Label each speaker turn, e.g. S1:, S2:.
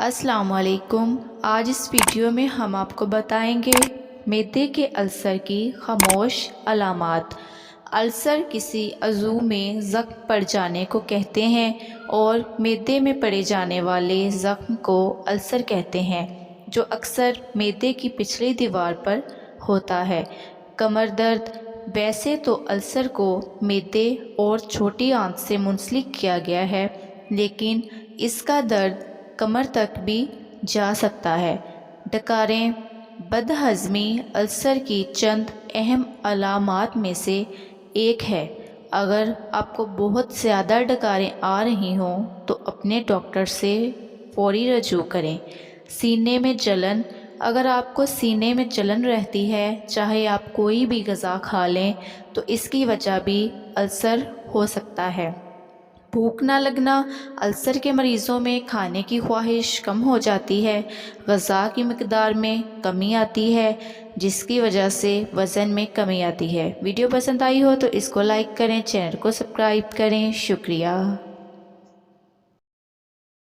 S1: अस्सलाम वालेकुम। आज इस वीडियो में हम आपको बताएंगे मैदे के अल्सर की खामोश अलामात। अल्सर किसी अज़ू में ज़ख्म पड़ जाने को कहते हैं और मैदे में पड़े जाने वाले ज़ख्म को अल्सर कहते हैं, जो अक्सर मैदे की पिछली दीवार पर होता है। कमर दर्द। वैसे तो अल्सर को मैदे और छोटी आंत से मुंसलिक किया गया है, लेकिन इसका दर्द कमर तक भी जा सकता है। डकारें। बदहज़मी अल्सर की चंद अहम अलामात में से एक है। अगर आपको बहुत ज़्यादा डकारें आ रही हों तो अपने डॉक्टर से फौरी रजू करें। सीने में जलन। अगर आपको सीने में जलन रहती है, चाहे आप कोई भी ग़िज़ा खा लें, तो इसकी वजह भी अल्सर हो सकता है। भूख ना लगना। अल्सर के मरीज़ों में खाने की ख्वाहिश कम हो जाती है, ग़िज़ा की मिक़दार में कमी आती है, जिसकी वजह से वज़न में कमी आती है। वीडियो पसंद आई हो तो इसको लाइक करें, चैनल को सब्सक्राइब करें। शुक्रिया।